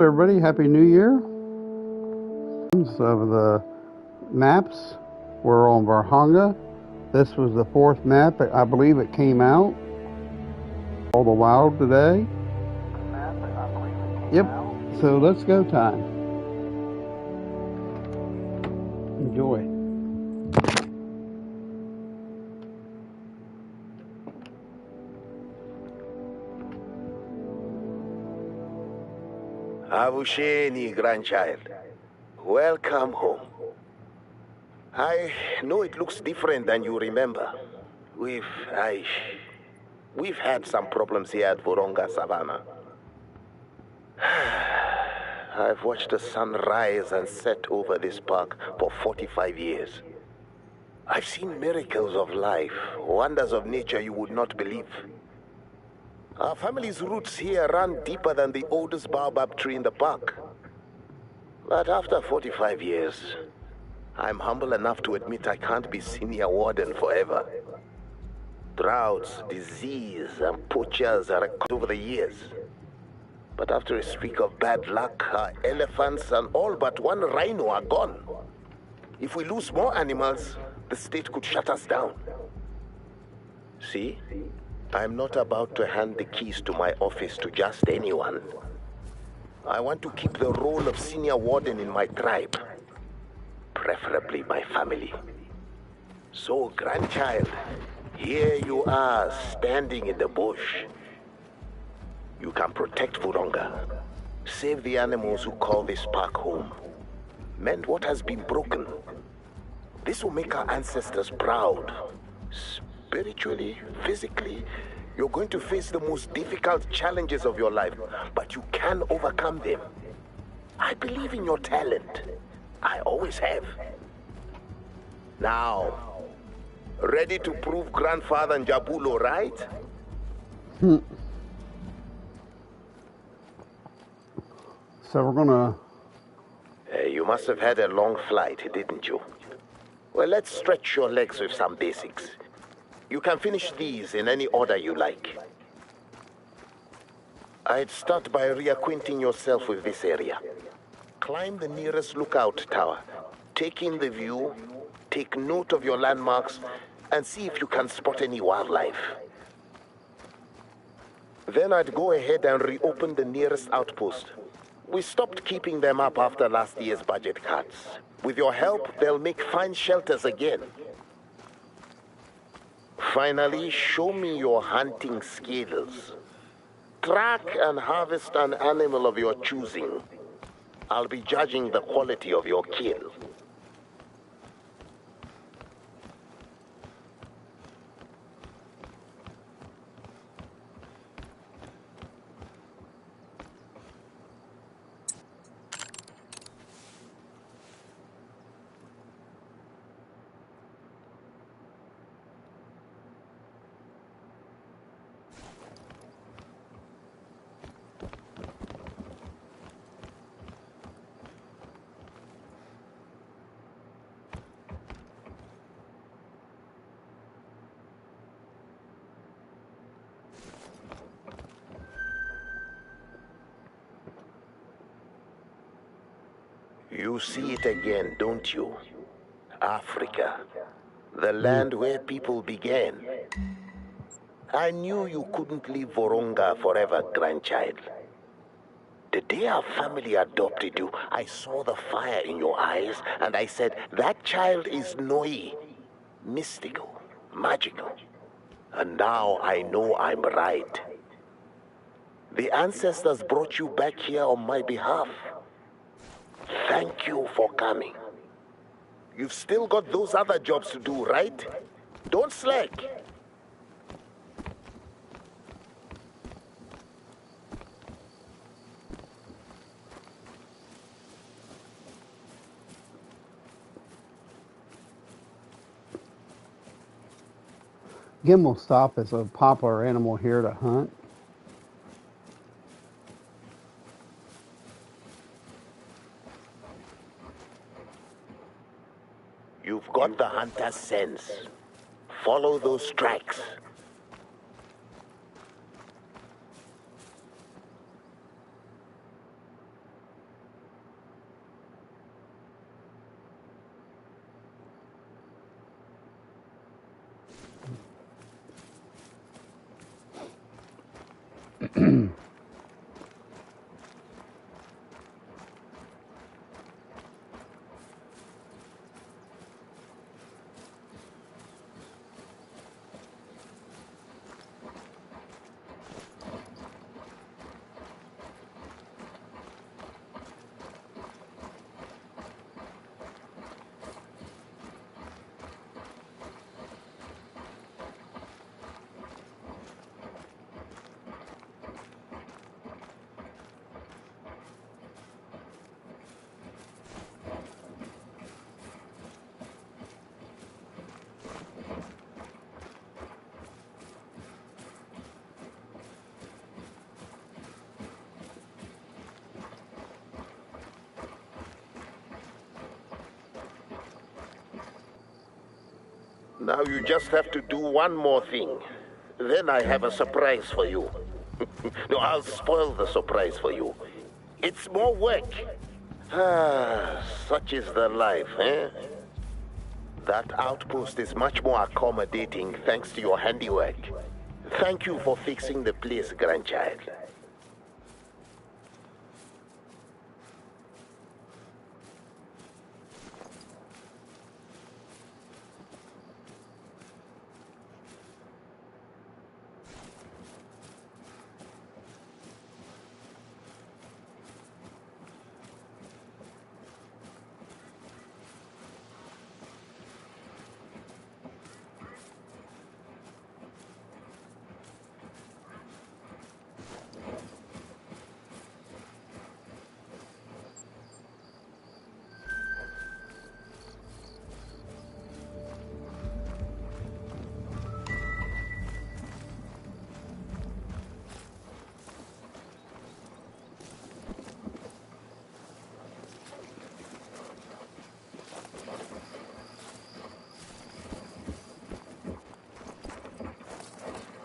Everybody, Happy New Year. Of the maps, we're on Vurhonga. This was the fourth map. I believe it came out. All the wild today. Yep. So let's go time. Enjoy. Avusheni, grandchild. Welcome home. I know it looks different than you remember. We've had some problems here at Vurhonga Savanna. I've watched the sun rise and set over this park for 45 years. I've seen miracles of life, wonders of nature you would not believe. Our family's roots here run deeper than the oldest baobab tree in the park. But after 45 years, I'm humble enough to admit I can't be senior warden forever. Droughts, disease, and poachers are recorded over the years. But after a streak of bad luck, our elephants and all but one rhino are gone. If we lose more animals, the state could shut us down. See? I'm not about to hand the keys to my office to just anyone. I want to keep the role of senior warden in my tribe, preferably my family. So, grandchild, here you are, standing in the bush. You can protect Vurhonga, save the animals who call this park home, mend what has been broken. This will make our ancestors proud. Spiritually, physically, you're going to face the most difficult challenges of your life, but you can overcome them. I believe in your talent. I always have. Now, ready to prove Grandfather Njabulo right? So we're gonna... You must have had a long flight, didn't you? Well, let's stretch your legs with some basics. You can finish these in any order you like. I'd start by reacquainting yourself with this area. Climb the nearest lookout tower. Take in the view, take note of your landmarks, and see if you can spot any wildlife. Then I'd go ahead and reopen the nearest outpost. We stopped keeping them up after last year's budget cuts. With your help, they'll make fine shelters again. Finally, show me your hunting skills. Track and harvest an animal of your choosing. I'll be judging the quality of your kill. You see it again, don't you? Africa. The land where people began. I knew you couldn't leave Vurhonga forever, grandchild. The day our family adopted you, I saw the fire in your eyes, and I said, that child is Noi. Mystical, magical. And now I know I'm right. The ancestors brought you back here on my behalf. Thank you for coming. You've still got those other jobs to do, right? Don't slack. Gimel stop is a popular animal here to hunt. You've got the hunter's sense. Follow those tracks. Now you just have to do one more thing. Then I have a surprise for you. No, I'll spoil the surprise for you. It's more work. Ah, such is the life, eh? That outpost is much more accommodating thanks to your handiwork. Thank you for fixing the place, grandchild.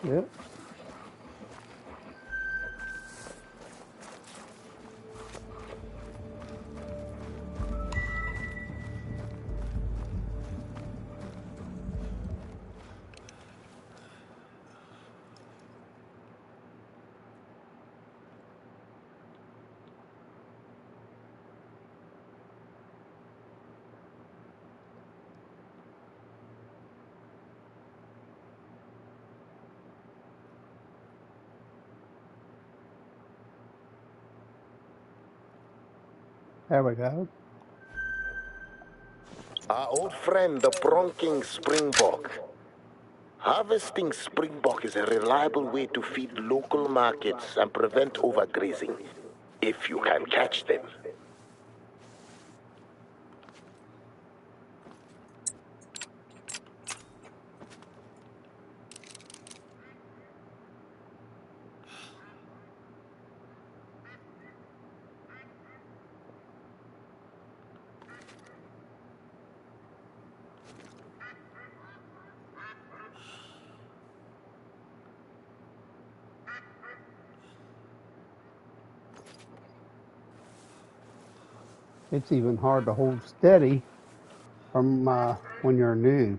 Yep. There we go. Our old friend, the bronking springbok. Harvesting springbok is a reliable way to feed local markets and prevent overgrazing, if you can catch them. It's even hard to hold steady from when you're new.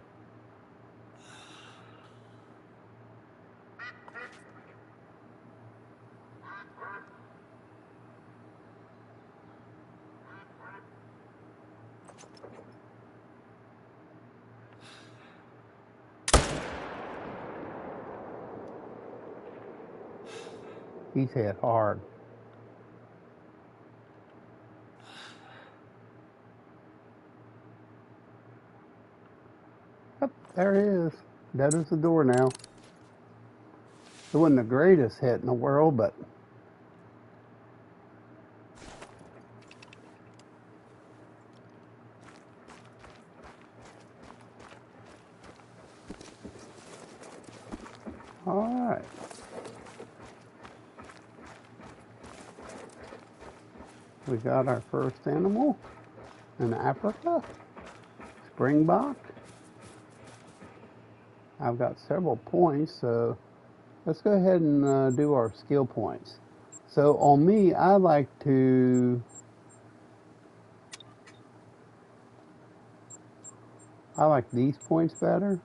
He's hit hard. Yep, there he is. Dead as the door now. It wasn't the greatest hit in the world, but all right. We got our first animal in Africa, springbok. I've got several points, so let's go ahead and do our skill points. So on me, I like these points better.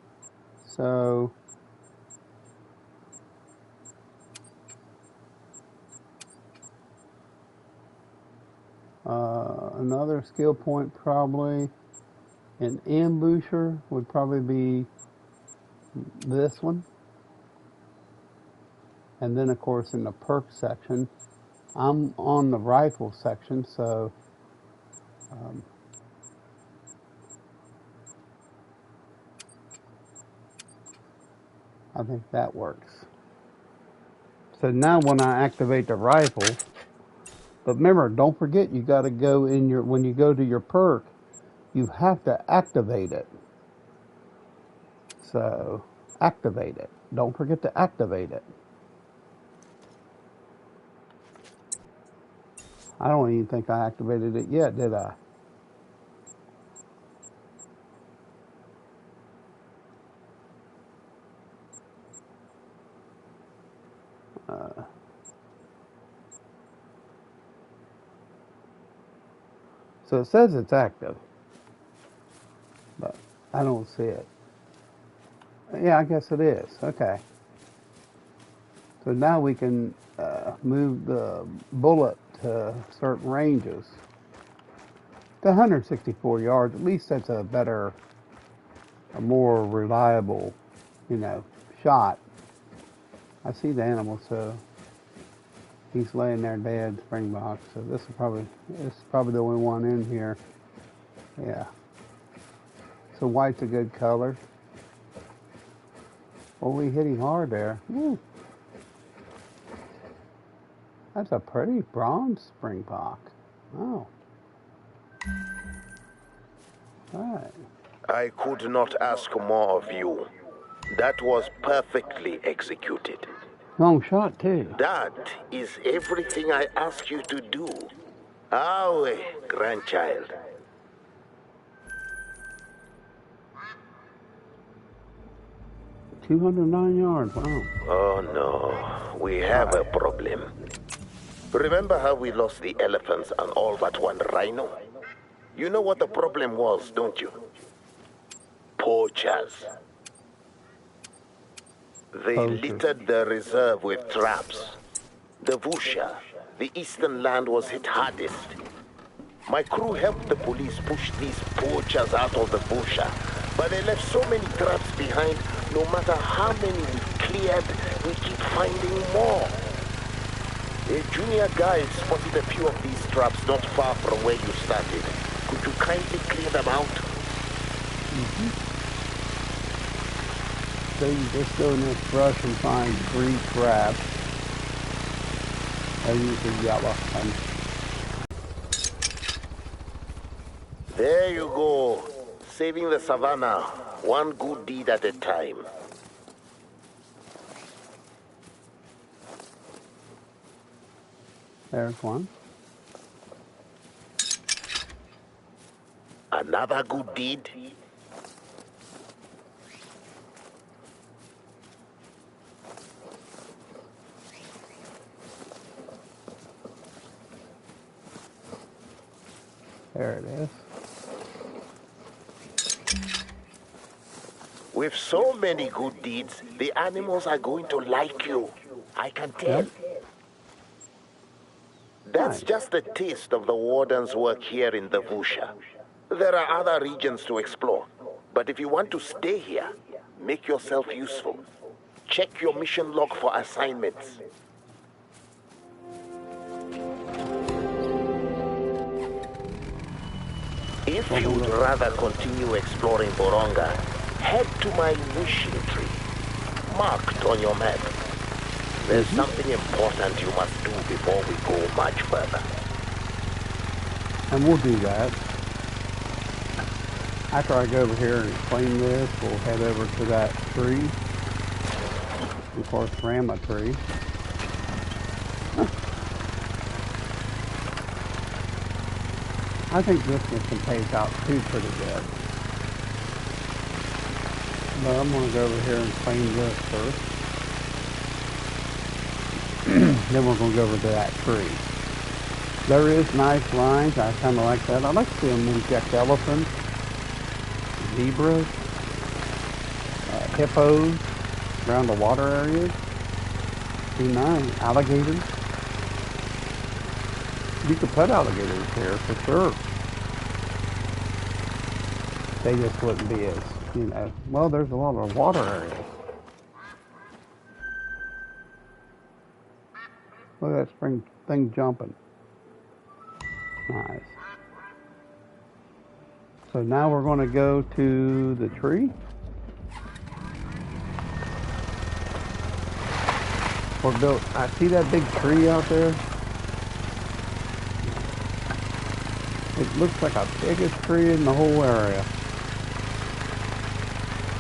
So Another skill point probably, an ambusher would probably be this one. And then of course in the perk section, I'm on the rifle section, so I think that works. So now when I activate the rifle, but remember, don't forget you got to go in your, when you go to your perk, you have to activate it. So activate it. Don't forget to activate it. I don't even think I activated it yet, did I? So it says it's active, but I don't see it. Yeah, I guess it is. Okay. So now we can move the bullet to certain ranges. To 164 yards, at least that's a better, a more reliable, shot. I see the animal, so he's laying there dead, springbok. So this is probably the only one in here. Yeah. So white's a good color. Oh, we hit him hard there. Woo. That's a pretty bronze springbok. Oh. Right. I could not ask more of you. That was perfectly executed. Long shot, too. That is everything I ask you to do. Awe, grandchild. $209 yards, wow. Oh no, we have a problem. Remember how we lost the elephants and all but one rhino? You know what the problem was, don't you? Poachers. They littered the reserve with traps. The Vusha, the eastern land, was hit hardest. My crew helped the police push these poachers out of the Vusha, but they left so many traps behind. No matter how many we've cleared, we keep finding more. A junior guide spotted a few of these traps not far from where you started. Could you kindly clear them out? So you just go in this brush and find 3 traps. They're usually yellow. There you go. Saving the savannah, one good deed at a time. There's one. Another good deed? There it is. With so many good deeds, the animals are going to like you. I can tell. Yep. That's Nice. just a taste of the warden's work here in the Vusha. There are other regions to explore. But if you want to stay here, make yourself useful. Check your mission log for assignments. If you'd rather continue exploring Vurhonga, head to my wishing tree, marked on your map. There's something important you must do before we go much further. And we'll do that. After I go over here and explain this, we'll head over to that tree. Of course, Rama tree. I think this mission pays out too pretty good. But I'm going to go over here and claim this first. Then we're going to go over to that tree. There is nice lines. I kind of like that. I like to see them inject elephants, zebras, hippos around the water areas. Be nice. Alligators. You could put alligators here for sure. They just wouldn't be as, well, there's a lot of water areas. Look at that spring thing jumping. Nice. So now we're going to go to the tree. I see that big tree out there. It looks like the biggest tree in the whole area.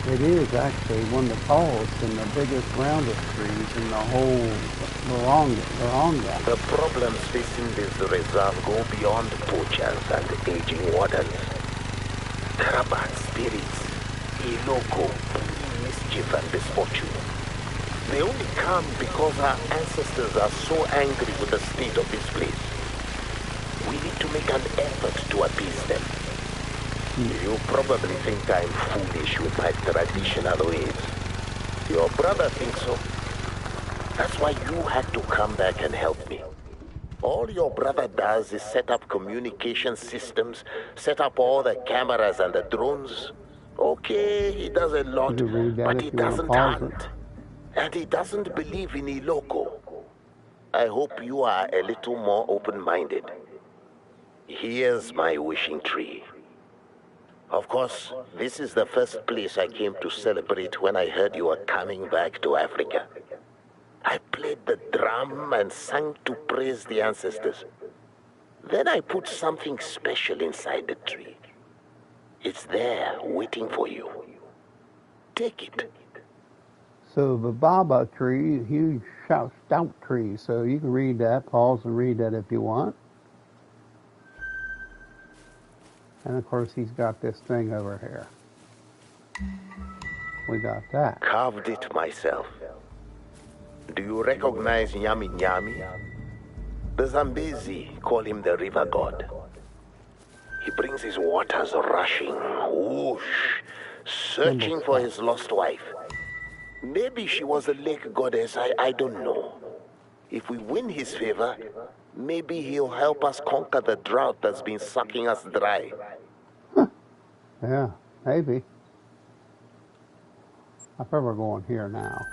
It is actually one of the tallest and the biggest, roundest trees in the whole Vurhonga. The problems facing this reserve go beyond poachers and aging waters. There are bad spirits, iloko, mischief and misfortune. They only come because our ancestors are so angry with the state of this place. We need to make an effort to appease them. You probably think I'm foolish with my traditional ways. Your brother thinks so. That's why you had to come back and help me. All your brother does is set up communication systems, set up all the cameras and the drones. Okay, he does a lot, but he doesn't hunt. And he doesn't believe in iloko. I hope you are a little more open-minded. Here's my wishing tree. Of course, this is the first place I came to celebrate when I heard you were coming back to Africa. I played the drum and sang to praise the ancestors. Then I put something special inside the tree. It's there, waiting for you. Take it. So the Baba tree, huge stout tree. So you can read that, pause and read that if you want. And of course he's got this thing over here. We got that. Carved it myself. Do you recognize Nyami Nyami? The Zambezi call him the river god. He brings his waters rushing, whoosh, searching for his lost wife. Maybe she was a lake goddess, I don't know. If we win his favor, maybe he'll help us conquer the drought that's been sucking us dry. Huh. Yeah, maybe. I think we're going here now.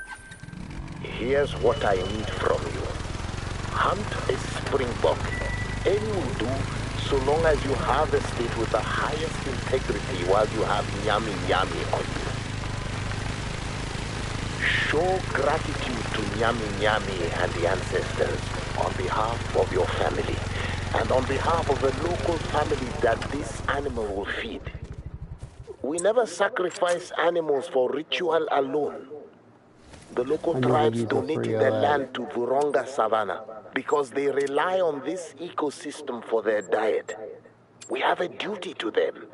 Here's what I need from you. Hunt a springbok. Any will do, so long as you harvest it with the highest integrity while you have Nyami Nyami on you. Show gratitude to Nyami Nyami and the ancestors on behalf of your family and on behalf of the local family that this animal will feed. We never sacrifice animals for ritual alone. The local tribes donated their land to Vurhonga Savanna because they rely on this ecosystem for their diet. We have a duty to them.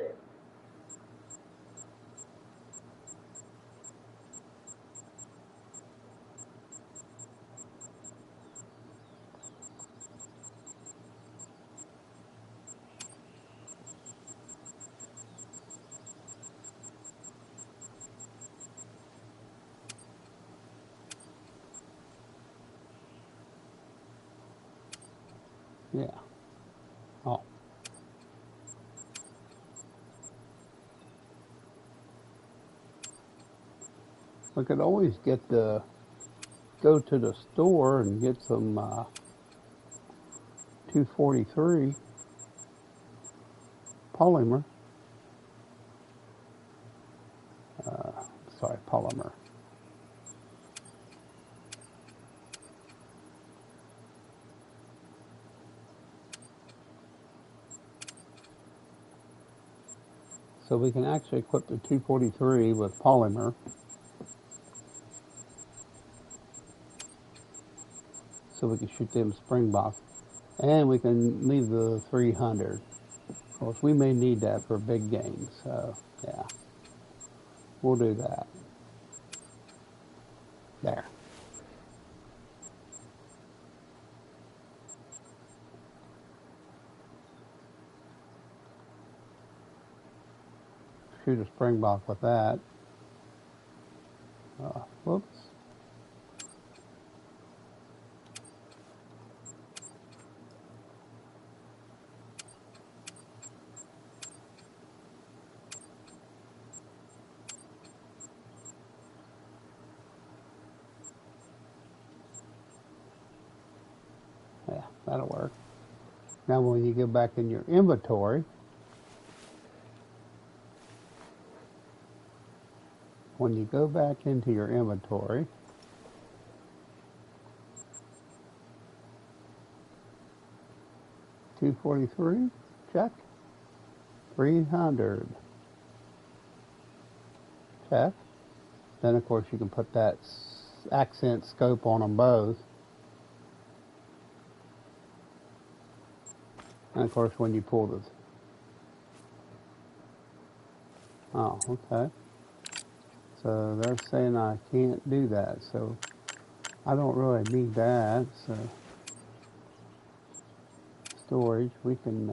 Yeah. Oh. We could always go to the store and get some 243 polymer. Polymer. So we can actually equip the 243 with polymer. So we can shoot them springboks. And we can leave the 300. Of course, we may need that for big games. So, yeah. We'll do that. There. Shoot a springbok with that. Whoops. that'll work. Now when you go back in your inventory, when you go back into your inventory, $243, check. 300, check. Then of course you can put that accent scope on them both. And of course when you pull this, oh, okay. So they're saying I can't do that, so I don't really need that. So storage, we can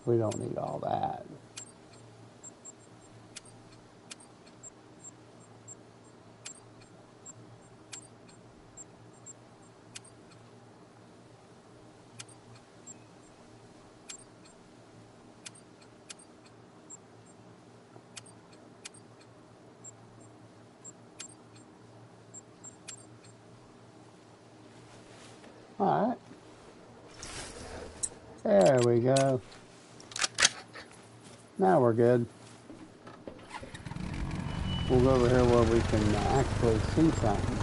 we don't need all that. All right. There we go. Now we're good. We'll go over here where we can actually see something.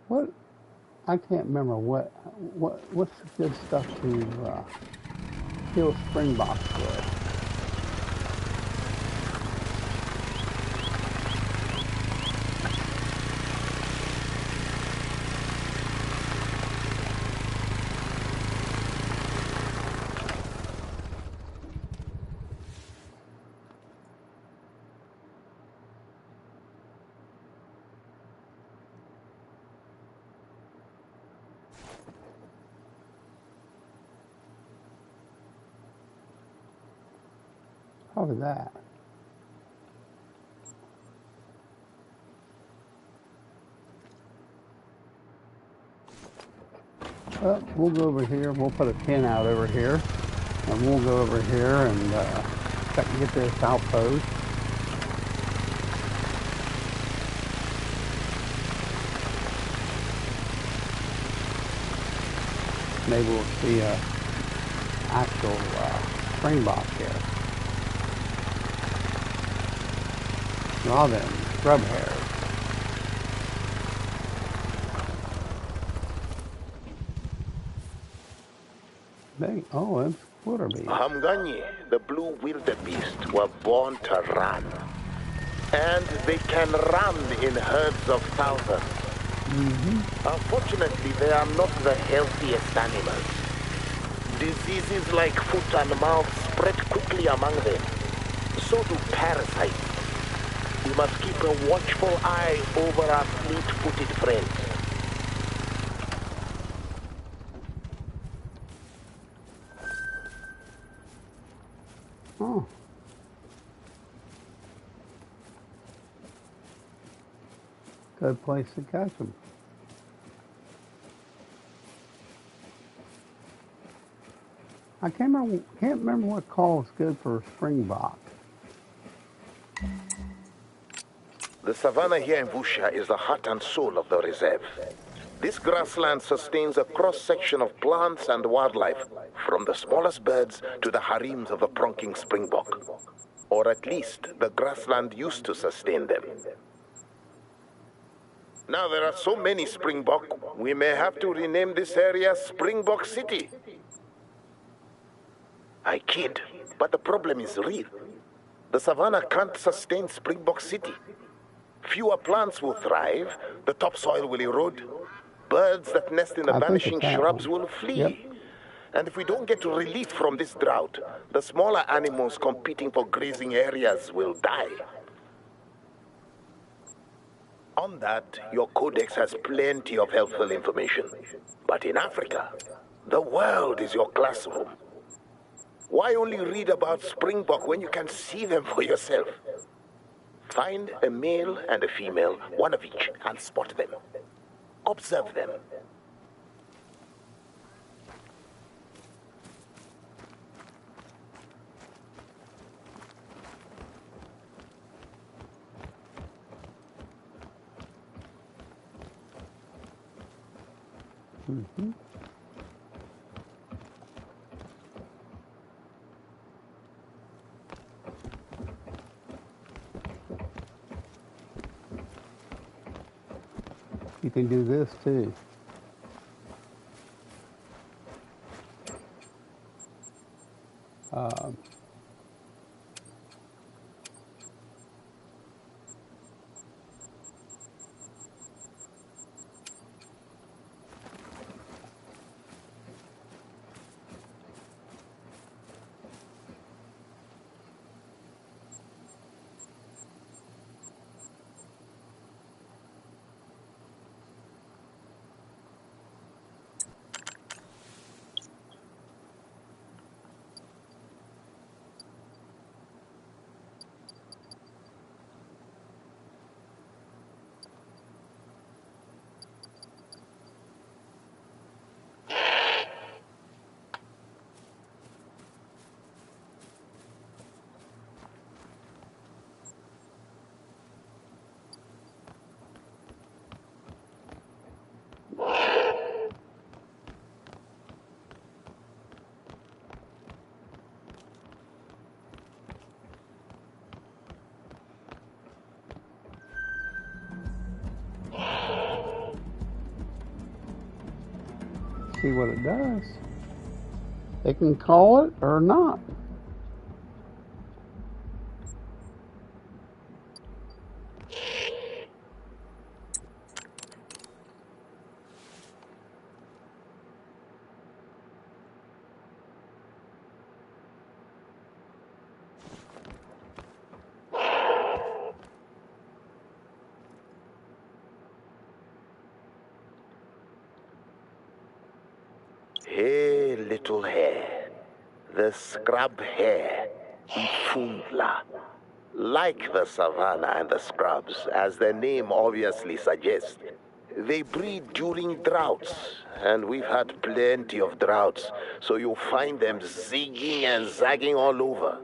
What? I can't remember what's the good stuff to kill springboks with. Probably that. Well, we'll go over here. We'll put a pin out over here, and we'll go over here and try to get this outpost. Maybe we'll see a actual springbok here. Rather than scrub hairs. Oh, it's wildebeest. Hamgani, the blue wildebeest, were born to run. And they can run in herds of thousands. Unfortunately, they are not the healthiest animals. Diseases like foot and mouth spread quickly among them. So do parasites. We must keep a watchful eye over our fleet-footed friends. Oh. Good place to catch them. I can't remember what call is good for a springbok. The savanna here in Vurhonga is the heart and soul of the reserve. This grassland sustains a cross-section of plants and wildlife, from the smallest birds to the harems of the pronking springbok. Or at least, the grassland used to sustain them. Now there are so many springbok, we may have to rename this area Springbok City. I kid, but the problem is real. The savanna can't sustain Springbok City. Fewer plants will thrive, the topsoil will erode, birds that nest in the vanishing shrubs will flee. Yep. And if we don't get relief from this drought, the smaller animals competing for grazing areas will die. On that, your codex has plenty of helpful information. But in Africa, the world is your classroom. Why only read about springbok when you can see them for yourself? Find a male and a female, one of each, and spot them. Observe them. Mm-hmm. You can do this too. See what it does. They can call it or not. Hey, little hare. The scrub hare, Mfundla. Like the savanna and the scrubs, as their name obviously suggests, they breed during droughts, and we've had plenty of droughts, so you'll find them zigging and zagging all over.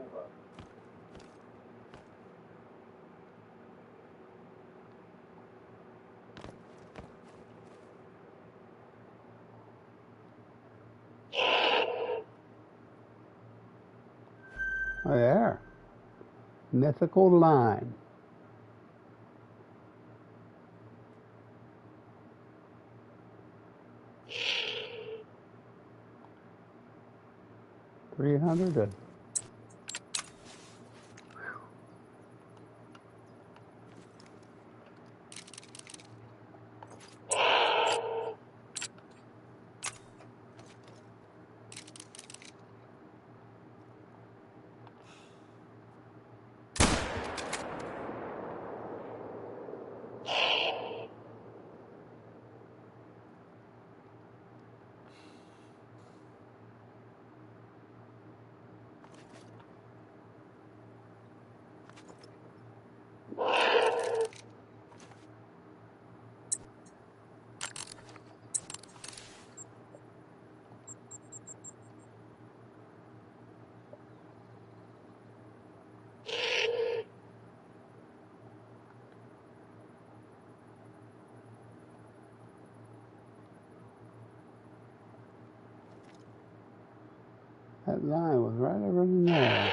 There. Mythical line. $300. That line was right over in there.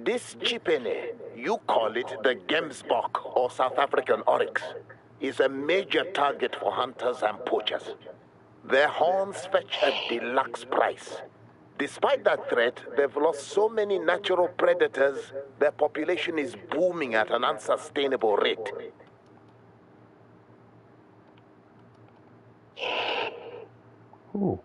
This chipene, you call it the gemsbok or South African oryx, is a major target for hunters and poachers. Their horns fetch a deluxe price. Despite that threat, they've lost so many natural predators, their population is booming at an unsustainable rate. Ooh.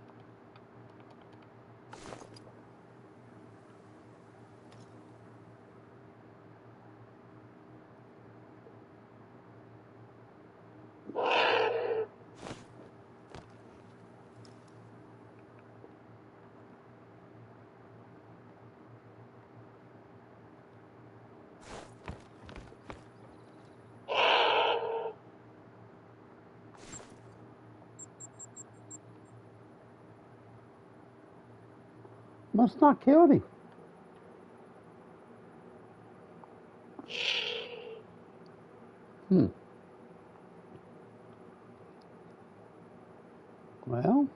Must not killed him. Well,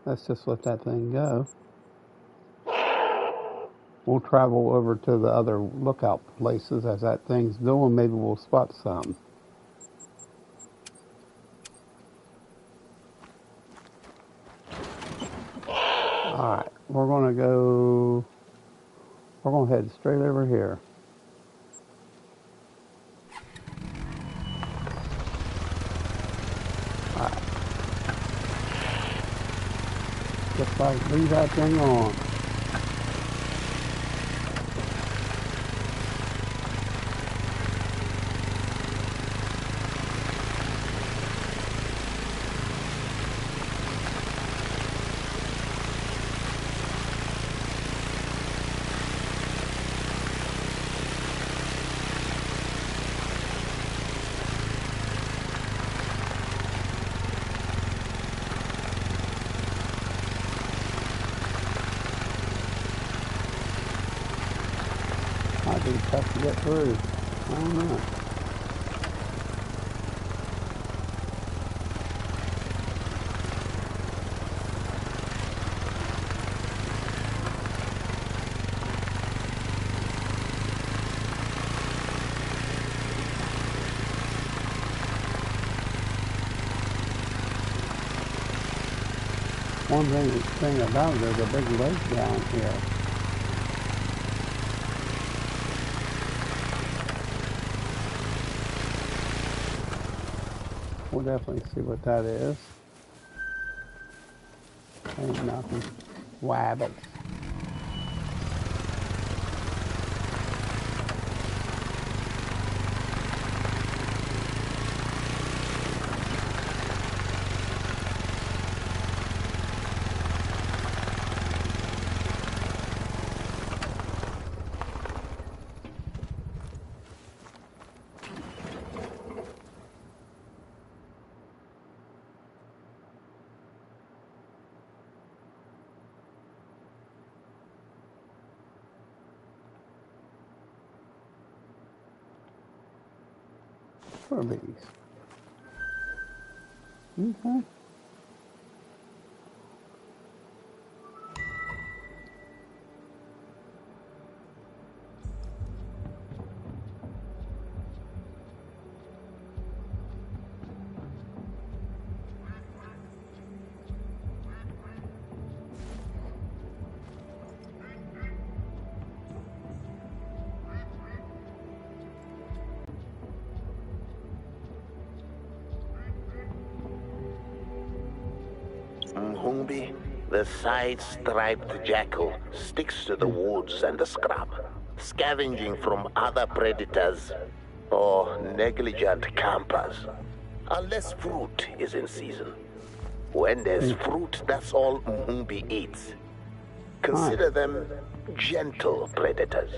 let's just let that thing go. We'll travel over to the other lookout places as that thing's doing. Maybe we'll spot some. Alright, we're going to head straight over here. Alright. Just like leave that thing on. Might be tough to get through. I don't know. One thing about it, there's a big lake down here. We'll definitely see what that is. Ain't nothing. Wabbits. Bees. Okay. Mhumbi, the side-striped jackal, sticks to the woods and the scrub, scavenging from other predators or negligent campers, unless fruit is in season. When there's fruit, that's all Mhumbi eats. Consider them gentle predators.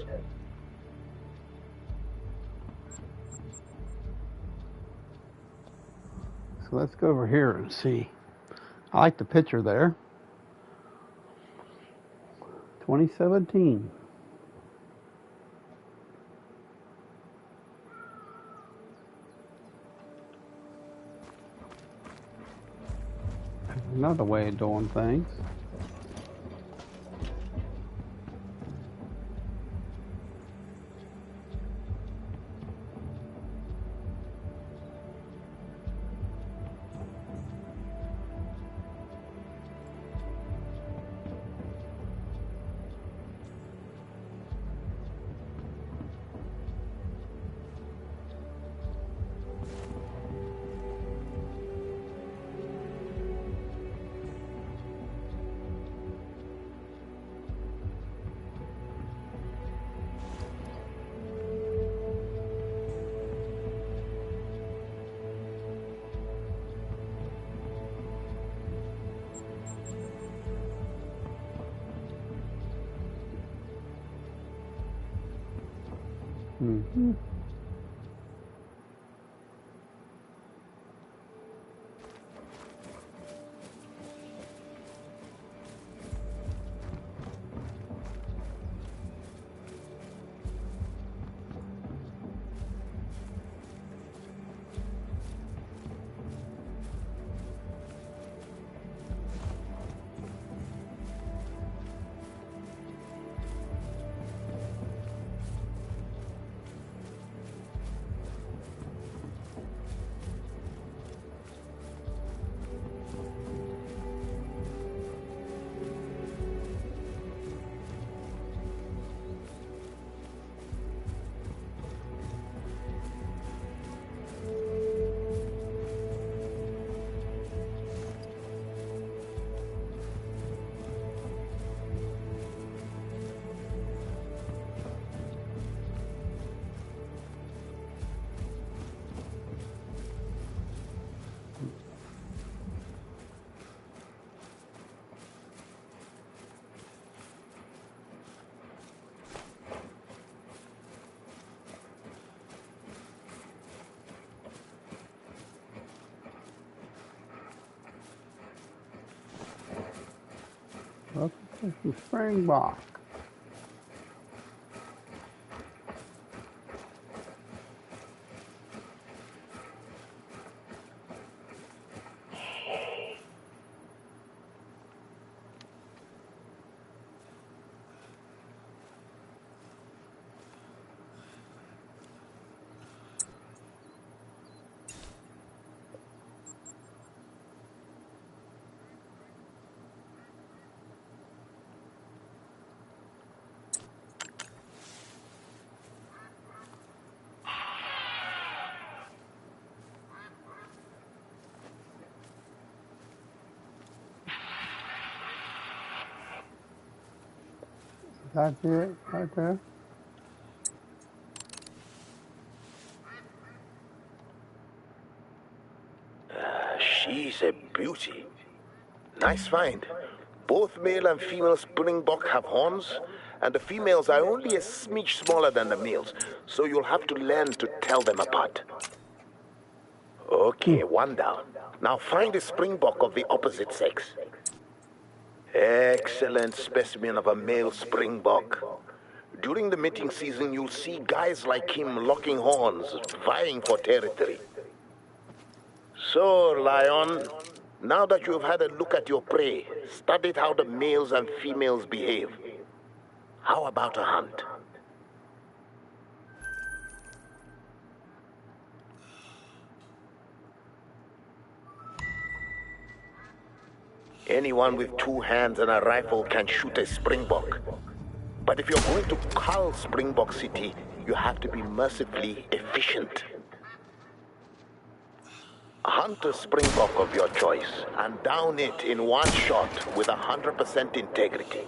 So let's go over here and see. I like the picture there. 2017. Another way of doing things. Mm-hmm. Look at the springbok. That's it right there. She's a beauty. Nice find. Both male and female springbok have horns, and the females are only a smidge smaller than the males, so you'll have to learn to tell them apart. Okay, one down. Now find a springbok of the opposite sex. Excellent specimen of a male springbok. During the mating season, you'll see guys like him locking horns, vying for territory. So, Lion, now that you've had a look at your prey, studied how the males and females behave, how about a hunt? Anyone with 2 hands and a rifle can shoot a springbok. But if you're going to cull Springbok City, you have to be mercifully efficient. Hunt a springbok of your choice and down it in one shot with 100% integrity.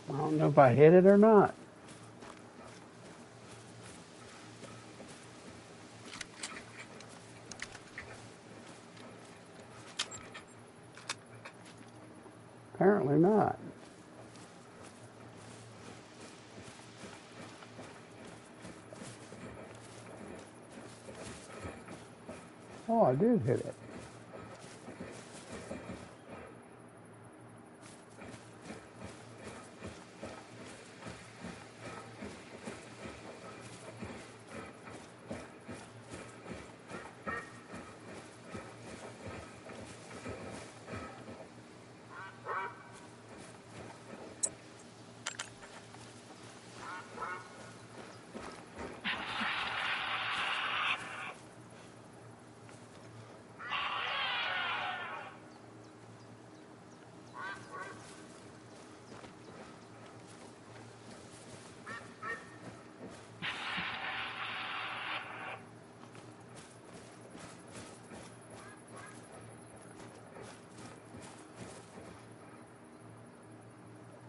I don't know if I hit it or not. Apparently not. Oh, I did hit it.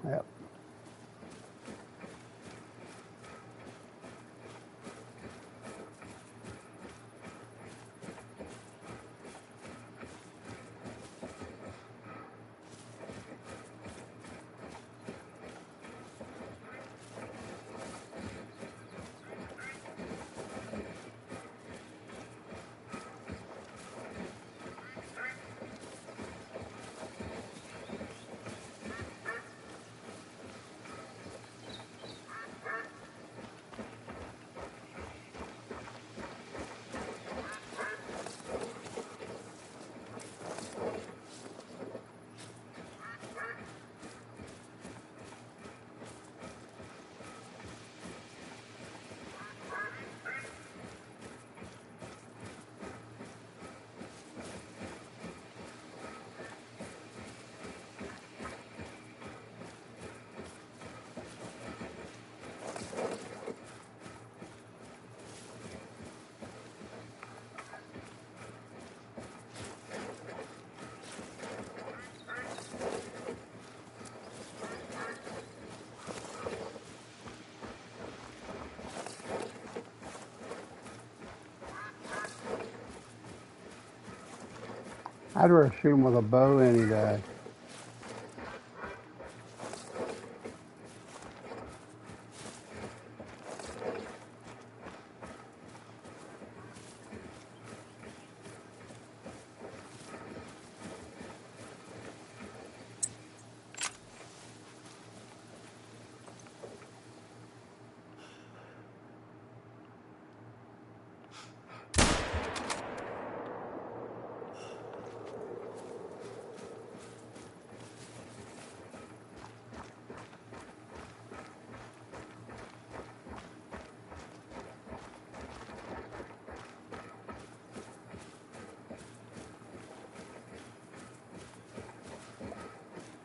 Yep. I'd rather shoot them with a bow any day.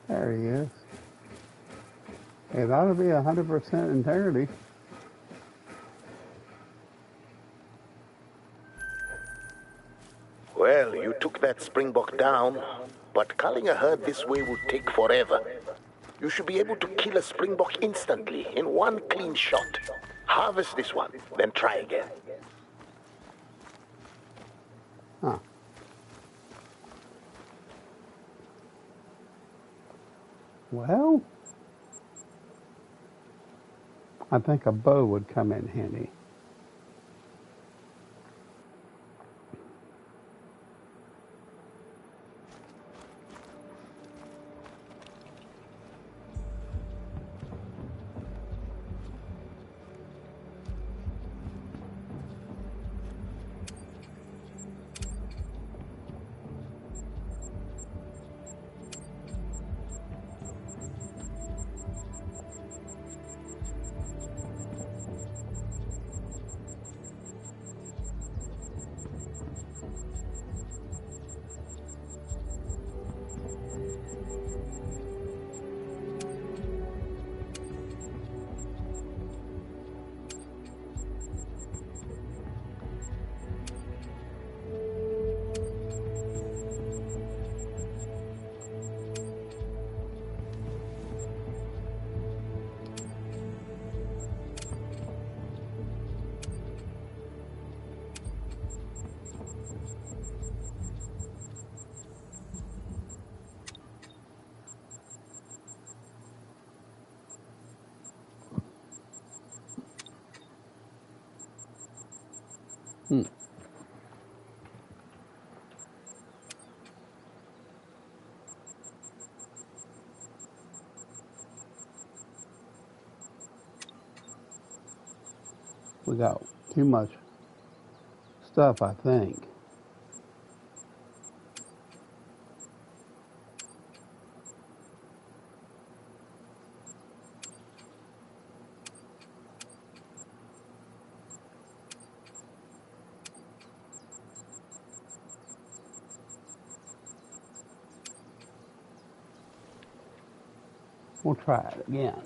There he is. It ought to be 100% integrity. Well, you took that springbok down, but culling a herd this way would take forever. You should be able to kill a springbok instantly, in one clean shot. Harvest this one, then try again. Huh. Well, I think a bow would come in handy. Hmm. We got too much stuff, I think. We'll try it again.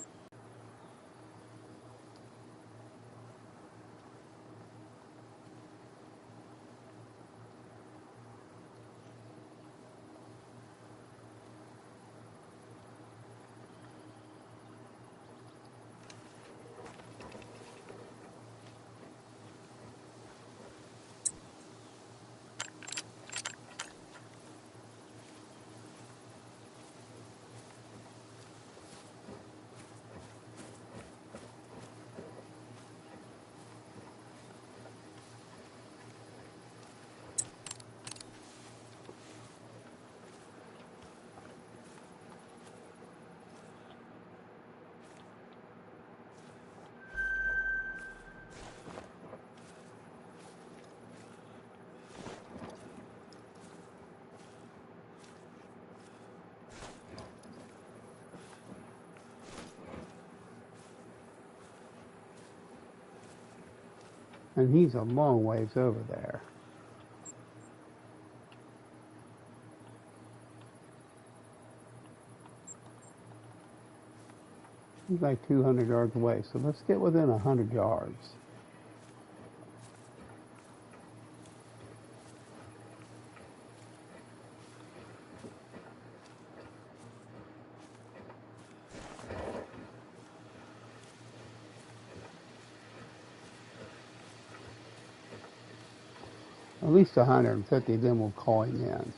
And he's a long ways over there. He's like 200 yards away, so let's get within 100 yards. At least 150, then we'll call him in.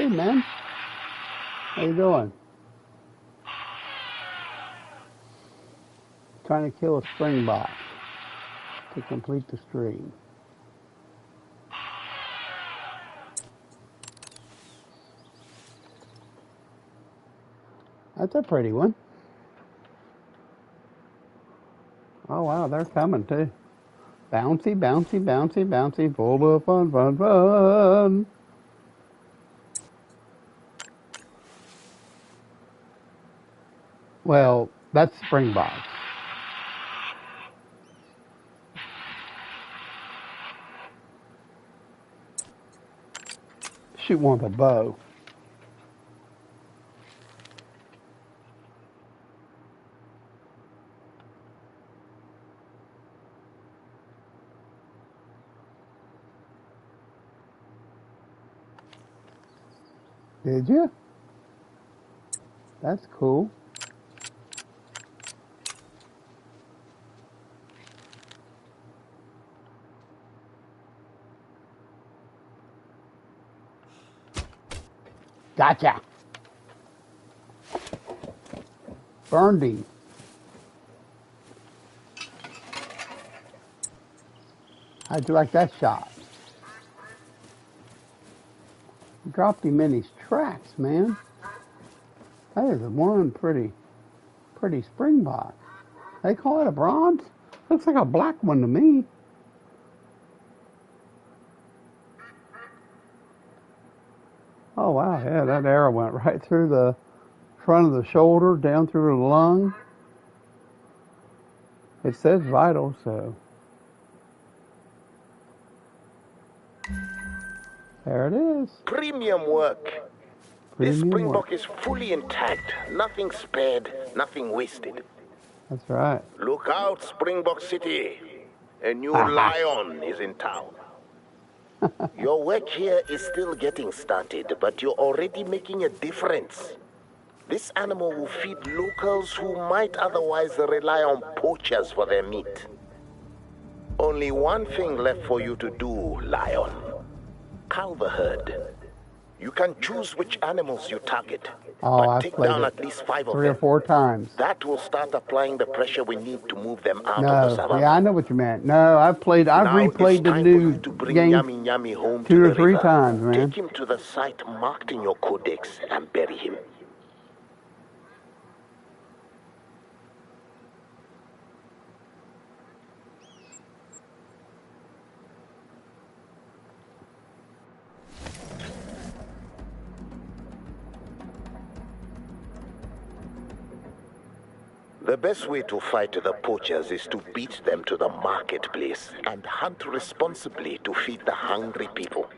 Hey, man. How you doing? Trying to kill a springbok to complete the stream. That's a pretty one. Oh, wow, they're coming, too. Bouncy, bouncy, bouncy, bouncy, full of fun, fun, fun. Well, that's springboks. Shoot one with a bow. Did you? That's cool. Gotcha. Burned him. How'd you like that shot? Dropped him in his tracks, man. That is one pretty springbok. They call it a bronze? Looks like a black one to me. Oh, wow, yeah, that arrow went right through the front of the shoulder, down through the lung. It says vital, so. There it is. Premium work. This Premium springbok work. is fully intact. Nothing spared, nothing wasted. That's right. Look out, Springbok City. A new lion is in town. Your work here is still getting started, but you're already making a difference. This animal will feed locals who might otherwise rely on poachers for their meat. Only one thing left for you to do, lion. Cull the herd. You can choose which animals you target, Oh, but I've take played down it at least 5 of 3 or them. 4 times. That will start applying the pressure we need to move them out of the No, savannah. yeah, I know what you meant. No, I've Now replayed it's the time new for you to bring game Yami Yami home 2 to or the 3 river. times, man. Take him to the site marked in your codex and bury him. The best way to fight the poachers is to beat them to the marketplace and hunt responsibly to feed the hungry people.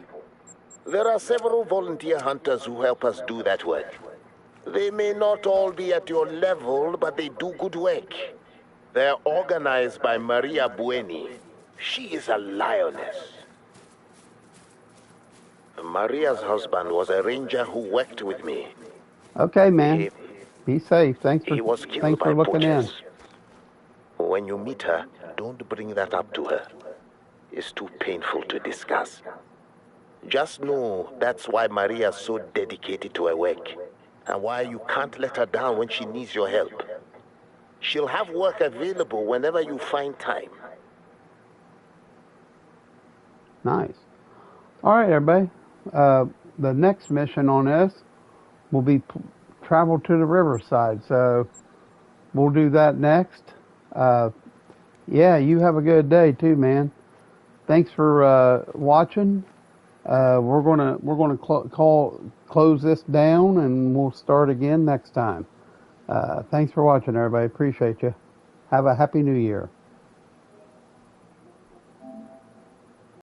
There are several volunteer hunters who help us do that work. They may not all be at your level, but they do good work. They're organized by Maria Bueni. She is a lioness. Maria's husband was a ranger who worked with me. Okay, man. Be safe. Thanks He was killed for by looking in. poachers. When you meet her, don't bring that up to her. It's too painful to discuss. Just know that's why Maria's so dedicated to her work, and why you can't let her down when she needs your help. She'll have work available whenever you find time. Nice. All right, everybody. The next mission on this will be travel to the riverside. So we'll do that next. Yeah, you have a good day too, man. Thanks for watching. We're gonna close this down, and we'll start again next time. Thanks for watching, everybody. Appreciate you. Have a happy New Year.